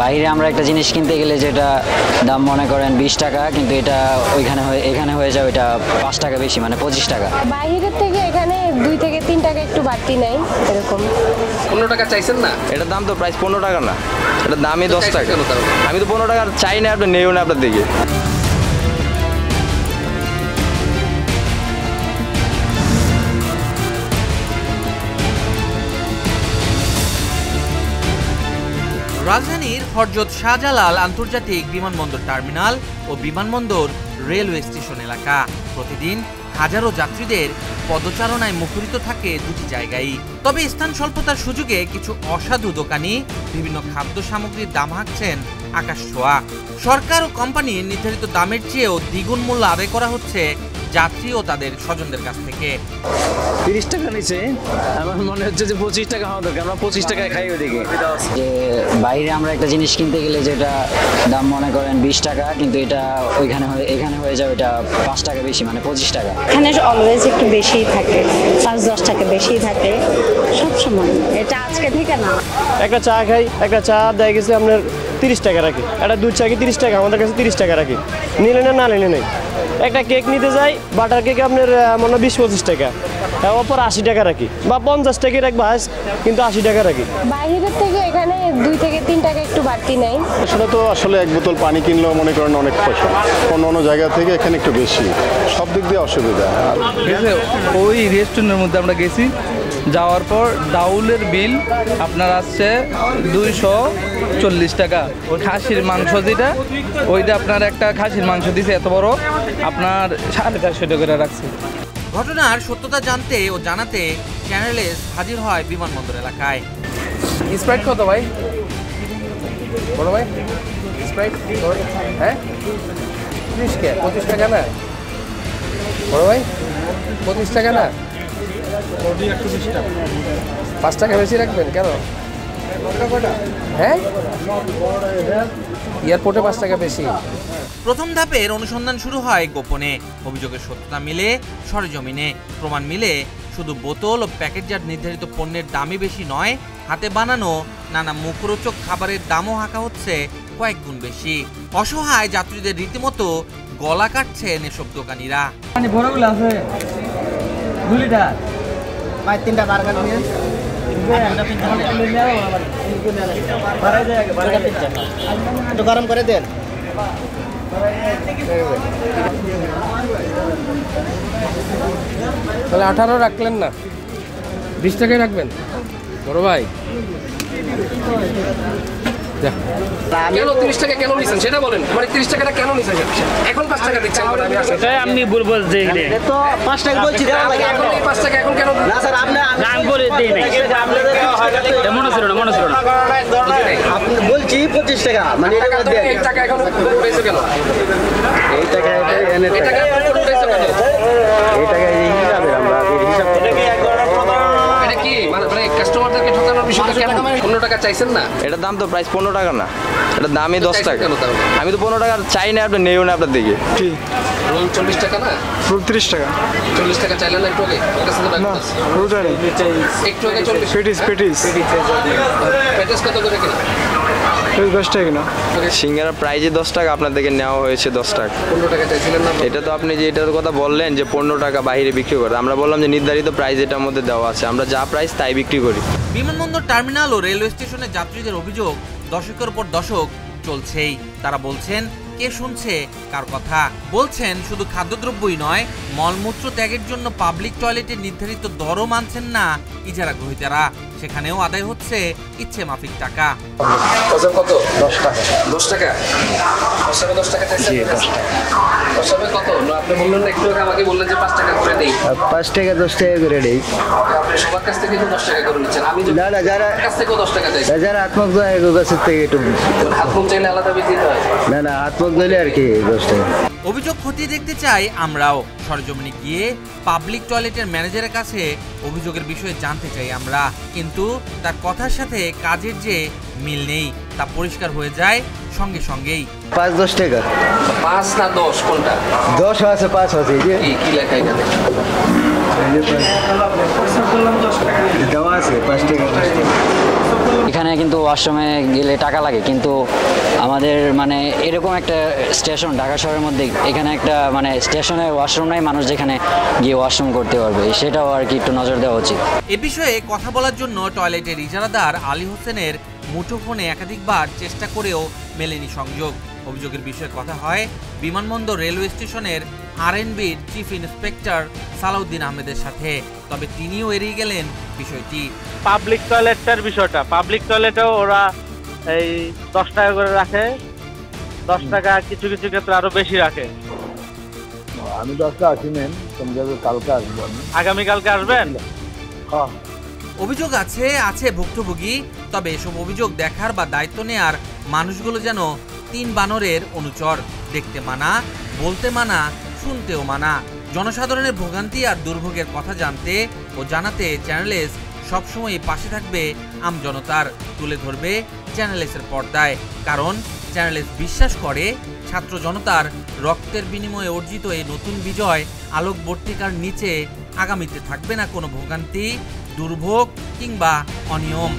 বাইরে আমরা একটা জিনিস কিনতে গেলে যেটা দাম মনে করেন 20 টাকা, কিন্তু এটা এখানে হয়ে যাবে এটা 5 টাকা বেশি, মানে 25 টাকা। বাইরের থেকে এখানে 2 থেকে 3 টাকা একটু বাড়তি নেই এরকম। 15 টাকা চাইছেন না? এটার দাম তো প্রাইস 15 টাকা না, এটার দামই 10 টাকা। আমি তো 15 টাকা চাই না, আপনি নেও না আপনার দিকে। রাজধানীর হযরত শাহজালাল আন্তর্জাতিক বিমানবন্দর টার্মিনাল ও বিমানবন্দর রেলওয়ে স্টেশন এলাকা প্রতিদিন হাজারো যাত্রীদের পদচারণায় মুখরিত থাকে দুটি জায়গায়। তবে স্থান স্বল্পতার সুযোগে কিছু অসাধু দোকানি বিভিন্ন খাদ্য সামগ্রীর দাম হাঁকছেন আকাশ ছোঁয়া। সরকার ও কোম্পানির নির্ধারিত দামের চেয়েও দ্বিগুণ মূল্য আদায় করা হচ্ছে যাত্রী ও তাদের স্বজনদের কাছ থেকে। 30 টাকা নিচে আমার মনে হচ্ছে যে 25 টাকা হওয়া দরকার, আমরা 25 টাকায় খাই ওদিকে। যে বাইরে আমরা একটা জিনিস কিনতে গেলে যেটা দাম মনে করেন 20 টাকা, কিন্তু এটা এখানে হয়ে যাবে এটা 5 টাকা বেশি, মানে 25 টাকা। এখানে অলওয়েজ একটু বেশিই থাকে, 5-10 টাকা বেশিই থাকে সবসময়, এটা আজকে থেকে না। একটা চা খাই, একটা চা দেয় গেছে আপনার 30 টাকা রাখি, একটা দুধ চা কি 30 টাকা, আমাদের কাছে 30 টাকা রাখি, নিলে না না নিলে নেই। একটা কেক নিতে যাই, বাটার কেক আপনার মনে হয় 20-25 টাকা, অপর 80 টাকা রাখি, বা 50 টাকা রাখবো কিন্তু 80 টাকা রাখি। বাইরের থেকে এখানে 2 থেকে 3 টাকা একটু বাড়তি নেই। সেটা তো আসলে এক বোতল পানি কিনলেও মনে করেন অনেক পয়সা, অন্য জায়গা থেকে এখানে একটু বেশি, সব দিক দিয়ে অসুবিধা। ওই রেস্টুরেন্টের মধ্যে আমরা গেছি, যাওয়ার পর ডাউলের বিল আপনার আসছে 240 টাকা। খাসির মাংস যেটা, ওইটা আপনার একটা খাসির মাংস দিছে এত বড়, আপনার 450 টাকা করে রাখছে। ঘটনার সত্যতা জানতে ও জানাতে চ্যানেল এস হাজির হয় বিমানবন্দর এলাকায়। স্প্রাইট কত ভাই? বড় ভাই স্প্রাইট হ্যাঁ 25 টাকা না? বড় ভাই 25 টাকা না? 5 টাকা বেশি রাখবেন কেন? হ্যাঁ এয়ারপোর্টে 5 টাকা বেশি। প্রথম ধাপের অনুসন্ধান শুরু হয় গোপনে। অভিযোগের সত্যতা মিলে সরেজমিনে, প্রমাণ মিলে শুধু বোতল ও প্যাকেটজাত নির্ধারিত পণ্যের দামই বেশি নয়, হাতে বানানো নানা মুখরোচক খাবারের দামও হাঁকা হচ্ছে কয়েক গুণ বেশি। অসহায় যাত্রীদের রীতিমতো গলা কাটছেন এসব দোকানিরা। বড়গুলো আছে 2 লিটার, 3টা বার্গার নিয়ে একটু গরম করে দেন। তাহলে 18 রাখলেন না, 20 টাকায় রাখবেন বড় ভাই। কেন 30 টাকা কেন নিছেন সেটা বলেন, মানে 30 টাকাটা কেন নিছেন? এখন 5 টাকা দিচ্ছেন, সেটাই আমি বলবো যে তো 5 টাকা বলছি দেওয়া লাগে, এখন এই 5 টাকা এখন কেন না স্যার? আমি বলে দেই নাই, মনে ছিল না আপনি বলছি 25 টাকা, মানে এটা দেন। এই টাকা এখন উঠাইছো কেন? এই টাকা এনে এই টাকা উঠাইছো কেন? এই টাকা এই হিসাবে আমরা হিসাব করতে এটা কি মানে কাস্টমারদেরকে ঠকানোর বিষয় কেন? 15 টাকা চাইছেন না? এটার দাম তো প্রাইস 15 টাকা না, এটার দামই 10 টাকা। আমি তো 15 টাকা চাই না, আপনি নেও না আপনার দিকে। রোল 40 টাকা না? রোল 30 টাকা। 40 টাকা চাইলেন না একটু আগে? একটু আগে 40। পেটিস কত করে কিনা? 10 টাকা না। সিঙ্গারা প্রাইজে 10 টাকা, আপনার থেকে নেওয়া হয়েছে 10 টাকা। 15 টাকা চাইছিলেন না? এটা তো আপনি যে এটার কথা বললেন যে 15 টাকা বাইরে বিক্রি করে, আমরা বললাম যে নির্ধারিত প্রাইস এটার মধ্যে দেওয়া আছে, আমরা যা প্রাইস তাই বিক্রি করি। বিমানবন্দর টার্মিনাল ও রেলওয়ে স্টেশনে যাত্রীদের অভিযোগ দশকের পর দশক চলছেই। তারা বলছেন, কে শুনছে কার কথা? বলছেন শুধু খাদ্যদ্রব্যই নয়, মলমূত্র ত্যাগের জন্য পাবলিক টয়লেটের নির্ধারিত দরও মানছেন না ইজারা গ্রহীতারা, সেখানেও আদায় হচ্ছে ইচ্ছে মাফিক টাকা। কত? 10 টাকা। 10 টাকা? 10 টাকা চাইছেন? 10 টাকা কত? আপনি বললেন না একটু আগে, আমাকে বললেন যে 5 টাকা করে দেই। 5 টাকা 10 টাকা করে দেই। আপনি সবার কাছ থেকে তো 10 টাকা করে নিচ্ছেন। আমি না না, যারা কাছ থেকে 10 টাকা চাইছি, যারা আত্মক যায় কাছ থেকে একটু হাতমুখ চাইলে আলাদা বেশি দিতে হয়। না না, আত্মক দিলে আর কি 10 টাকা। অভিযোগ খতিয়ে দেখতে চাই আমরাও। সরজমিনে গিয়ে পাবলিক টয়লেটের ম্যানেজারের কাছে অভিযোগের বিষয়ে জানতে চাই আমরা, কিন্তু তার কথার সাথে কাজের যে মিল নেই তা পরিষ্কার হয়ে যায় সঙ্গে সঙ্গেই। 5-10 টাকা। 5 না 10 কোনটা? 10 আছে, 5 আছে। কি লেখা এখানে? দেওয়া আছে 5 টাকা। এখানে কিন্তু ওয়াশরুমে গেলে টাকা লাগে, কিন্তু আমাদের মানে এরকম একটা স্টেশন ঢাকা শহরের মধ্যে, এখানে একটা মানে স্টেশনে ওয়াশরুম নাই, মানুষ যেখানে গিয়ে ওয়াশরুম করতে পারবে, সেটাও আর কি একটু নজর দেওয়া উচিত। এ বিষয়ে কথা বলার জন্য টয়লেটের ইজারাদার আলী হোসেনের মুঠোফোনে একাধিকবার চেষ্টা করেও মেলেনি সংযোগ। অভিযোগের বিষয়ে কথা হয় বিমানবন্দর রেলওয়ে স্টেশনের আর&বির চিফ ইন্সপেক্টর সালাউদ্দিন আহমেদের সাথে, তবে তিনিও এড়িয়ে গেলেন বিষয়টি। পাবলিক টয়লেটটার বিষয়টা, পাবলিক টয়লেটেও ওরা এই 10 টাকা করে রাখে, 10 টাকা কিছু কিছু ক্ষেত্রে আরো বেশি রাখে। আমি তো আজকে আসিনি, কালকে আসবো। আগামীকালকে আসবেন? হ্যাঁ। অভিযোগ আছে ভুক্তভোগী, তবে এসব অভিযোগ দেখার বা দায়িত্ব নেয়ার মানুষগুলো যেন 3 বানরের অনুচর, দেখতে মানা, বলতে মানা, শুনতেও মানা। জনসাধারণের ভোগান্তি আর দুর্ভোগের কথা জানতে ও জানাতে চ্যানেল এস সবসময় পাশে থাকবে আমজনতার, তুলে ধরবে চ্যানেল এসের পর্দায়, কারণ চ্যানেল এস বিশ্বাস করে ছাত্র জনতার রক্তের বিনিময়ে অর্জিত এই নতুন বিজয় আলোকবর্তিকার নিচে আগামীতে থাকবে না কোনো ভোগান্তি, দুর্ভোগ কিংবা অনিয়ম।